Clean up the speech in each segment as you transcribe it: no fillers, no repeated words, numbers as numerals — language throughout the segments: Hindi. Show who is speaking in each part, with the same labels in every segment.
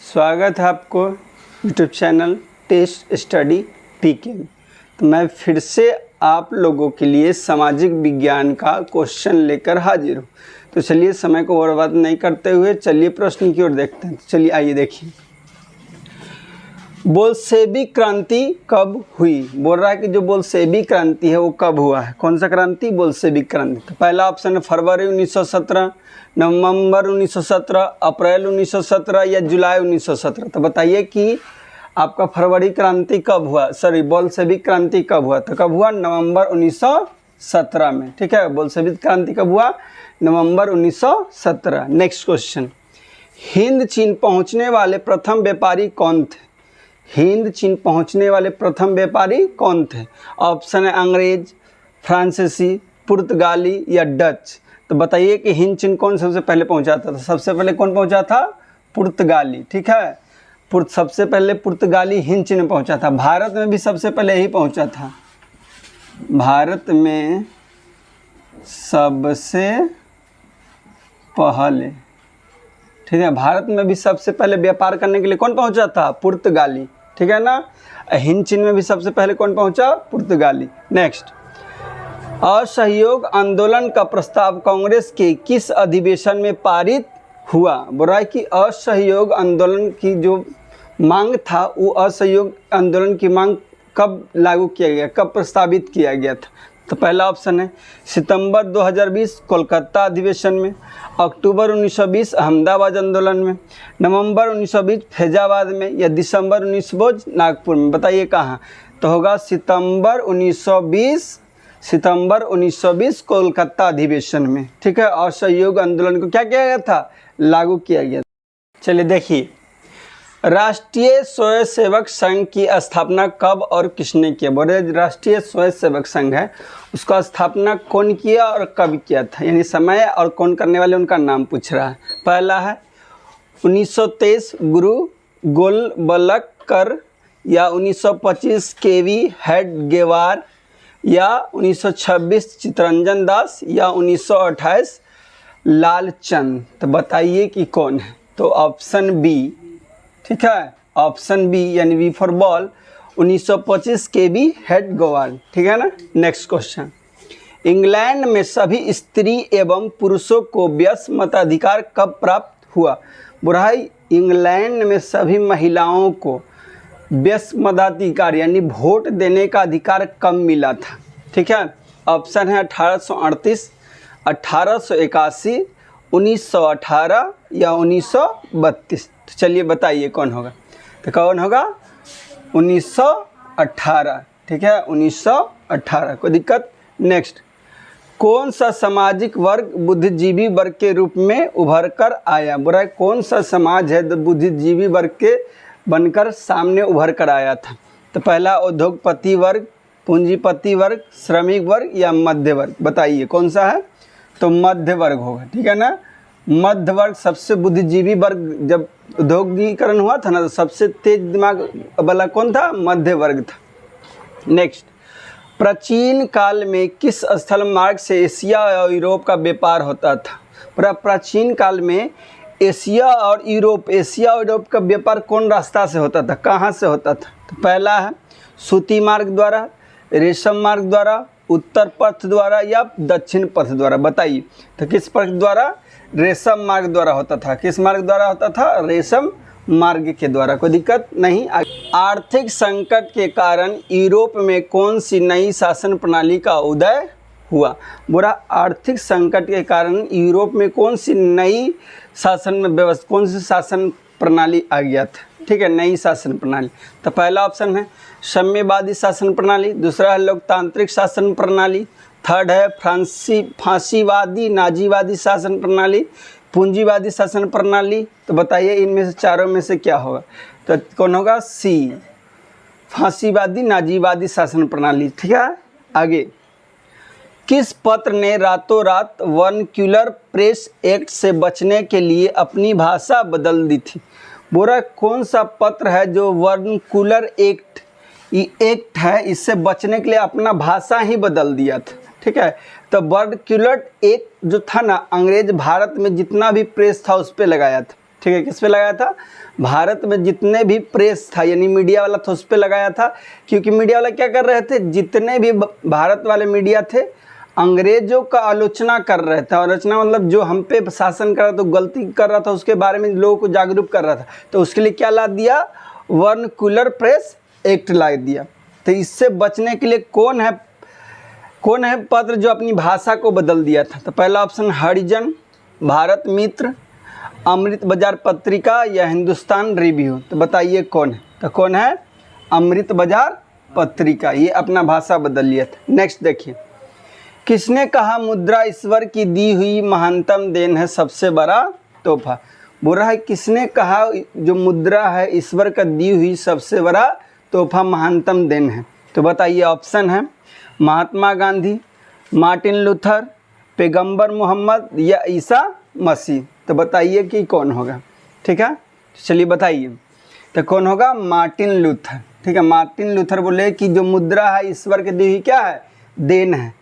Speaker 1: स्वागत है आपको यूट्यूब चैनल टेस्ट स्टडी पीके। तो मैं फिर से आप लोगों के लिए सामाजिक विज्ञान का क्वेश्चन लेकर हाजिर हूँ। तो चलिए समय को बर्बाद नहीं करते हुए चलिए प्रश्न की ओर देखते हैं। तो चलिए आइए देखिए, बोल्शेविक क्रांति कब हुई। बोल रहा है कि जो बोल्शेविक क्रांति है वो कब हुआ है। कौन सा क्रांति? बोल्शेविक क्रांति। तो पहला ऑप्शन है फरवरी 1917, नवंबर 1917, अप्रैल 1917 या जुलाई 1917। तो बताइए कि आपका फरवरी क्रांति कब हुआ, सॉरी बोल्शेविक क्रांति कब हुआ। तो कब हुआ? नवंबर 1917 में। ठीक है, बोल्शेविक क्रांति कब हुआ? नवंबर 1917। नेक्स्ट क्वेश्चन, हिंद चीन पहुंचने वाले प्रथम व्यापारी कौन थे? हिंद चीन पहुंचने वाले प्रथम व्यापारी कौन थे? ऑप्शन है अंग्रेज, फ्रांसीसी, पुर्तगाली या डच। तो बताइए कि हिंद चीन कौन सबसे पहले पहुंचा था। तो सबसे पहले कौन पहुंचा था? पुर्तगाली। ठीक है, सबसे पहले पुर्तगाली हिंद चीन में पहुंचा था। भारत में भी सबसे पहले यही पहुंचा था। भारत में सबसे पहले, ठीक है, भारत में भी सबसे पहले व्यापार करने के लिए कौन पहुंचा था? पुर्तगाली। ठीक है ना। हिंद चीन में भी सबसे पहले कौन पहुंचा? पुर्तगाली। नेक्स्ट, असहयोग आंदोलन का प्रस्ताव कांग्रेस के किस अधिवेशन में पारित हुआ? बोल रहा है कि असहयोग आंदोलन की जो मांग था वो असहयोग आंदोलन की मांग कब लागू किया गया, कब प्रस्तावित किया गया था? तो पहला ऑप्शन है सितंबर 2020 कोलकाता अधिवेशन में, अक्टूबर 1920 अहमदाबाद आंदोलन में, नवंबर 1920 फैजाबाद में या दिसंबर 1920 नागपुर में। बताइए कहाँ? तो होगा सितंबर 1920 कोलकाता अधिवेशन में। ठीक है, असहयोग आंदोलन को क्या किया गया था? लागू किया गया। चलिए देखिए, राष्ट्रीय स्वयंसेवक संघ की स्थापना कब और किसने किया? बोले राष्ट्रीय स्वयंसेवक संघ है, उसका स्थापना कौन किया और कब किया था, यानी समय और कौन करने वाले उनका नाम पूछ रहा है। पहला है 1923 गुरु गोलवलकर या 1925 केवी हेडगेवार या 1926 चित्तरंजन दास या 1928 लालचंद। तो बताइए कि कौन है? तो ऑप्शन बी, ठीक है, ऑप्शन बी यानी बी फॉर बॉल, 1925 केवी हेडगेवार। ठीक है ना। नेक्स्ट क्वेश्चन, इंग्लैंड में सभी स्त्री एवं पुरुषों को व्यस्क मताधिकार कब प्राप्त हुआ? बुराई, इंग्लैंड में सभी महिलाओं को व्यस्क मताधिकार यानी वोट देने का अधिकार कब मिला था? ठीक है, ऑप्शन है 1838, 1881, 1918 या 1932। तो चलिए बताइए कौन होगा। तो कौन होगा? 1918। ठीक है, 1918, कोई दिक्कत? नेक्स्ट, कौन सा सामाजिक वर्ग बुद्धिजीवी वर्ग के रूप में उभर कर आया? बुरा, कौन सा समाज है जो बुद्धिजीवी वर्ग के बनकर सामने उभर कर आया था? तो पहला उद्योगपति वर्ग, पूंजीपति वर्ग, श्रमिक वर्ग या मध्य वर्ग। बताइए कौन सा है? तो मध्य वर्ग होगा। ठीक है ना, मध्य वर्ग सबसे बुद्धिजीवी वर्ग। जब उद्योगीकरण हुआ था ना तो सबसे तेज दिमाग वाला कौन था? मध्य वर्ग था। नेक्स्ट, प्राचीन काल में किस स्थल मार्ग से एशिया और यूरोप का व्यापार होता था? प्राचीन काल में एशिया और यूरोप का व्यापार कौन रास्ता से होता था, कहाँ से होता था? तो पहला है सूती मार्ग द्वारा, रेशम मार्ग द्वारा, उत्तर पथ द्वारा या दक्षिण पथ द्वारा। बताइए। तो किस पथ द्वारा? रेशम मार्ग द्वारा होता था। किस मार्ग द्वारा होता था? रेशम मार्ग के द्वारा। कोई दिक्कत नहीं। आर्थिक संकट के कारण यूरोप में कौन सी नई शासन प्रणाली का उदय हुआ? बुरा, आर्थिक संकट के कारण यूरोप में कौन सी नई शासन में व्यवस्था, कौन सी शासन प्रणाली आ गया था? ठीक है, नई शासन प्रणाली। तो पहला ऑप्शन है साम्यवादी शासन प्रणाली, दूसरा है लोकतांत्रिक शासन प्रणाली, थर्ड है फांसीवादी नाजीवादी शासन प्रणाली, पूंजीवादी शासन प्रणाली। तो बताइए इनमें से चारों में से क्या होगा? तो कौन होगा? सी, फांसीवादी नाजीवादी शासन प्रणाली। ठीक है, आगे, किस पत्र ने रातों रात वर्नक्यूलर प्रेस एक्ट से बचने के लिए अपनी भाषा बदल दी थी? बोरा, कौन सा पत्र है जो वर्नक्यूलर एक्ट है इससे बचने के लिए अपना भाषा ही बदल दिया था? ठीक है, तो वर्नक्यूलर एक्ट जो था ना, अंग्रेज भारत में जितना भी प्रेस था उस पर लगाया था। ठीक है, किस पे लगाया था? भारत में जितने भी प्रेस था यानी मीडिया वाला था उस पे लगाया था, क्योंकि मीडिया वाला क्या कर रहे थे, जितने भी भारत वाले मीडिया थे अंग्रेजों का आलोचना कर रहे थे। आलोचना मतलब जो हम पे शासन कर रहा था, गलती कर रहा था, उसके बारे में लोगों को जागरूक कर रहा था। तो उसके लिए क्या ला दिया? वर्नाक्युलर प्रेस एक्ट ला दिया। तो इससे बचने के लिए कौन है पत्र जो अपनी भाषा को बदल दिया था? तो पहला ऑप्शन हरिजन, भारत मित्र, अमृत बाजार पत्रिका या हिंदुस्तान रिव्यू। तो बताइए कौन है? तो कौन है? अमृत बाजार पत्रिका, ये अपना भाषा बदल लिया था। नेक्स्ट देखिए, किसने कहा मुद्रा ईश्वर की दी हुई महानतम देन है, सबसे बड़ा तोहफा? बोल रहा है किसने कहा जो मुद्रा है ईश्वर का दी हुई सबसे बड़ा तोहफा महानतम देन है? तो बताइए, ऑप्शन है महात्मा गांधी, मार्टिन लूथर, पैगंबर मोहम्मद या ईसा मसीह। तो बताइए कि कौन होगा? ठीक है, चलिए बताइए। तो कौन होगा? Martin Luther. ठीक है, मार्टिन लूथर बोले कि जो मुद्रा है ईश्वर के दी हुई क्या है? देन है।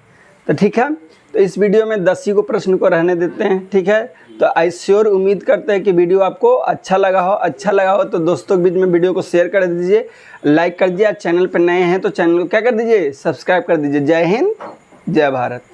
Speaker 1: तो ठीक है, तो इस वीडियो में 10 ही को प्रश्न को रहने देते हैं। ठीक है, तो आई श्योर उम्मीद करते हैं कि वीडियो आपको अच्छा लगा हो तो दोस्तों के बीच में वीडियो को शेयर कर दीजिए, लाइक कर दीजिए। चैनल पर नए हैं तो चैनल को क्या कर दीजिए? सब्सक्राइब कर दीजिए। जय हिंद, जय भारत।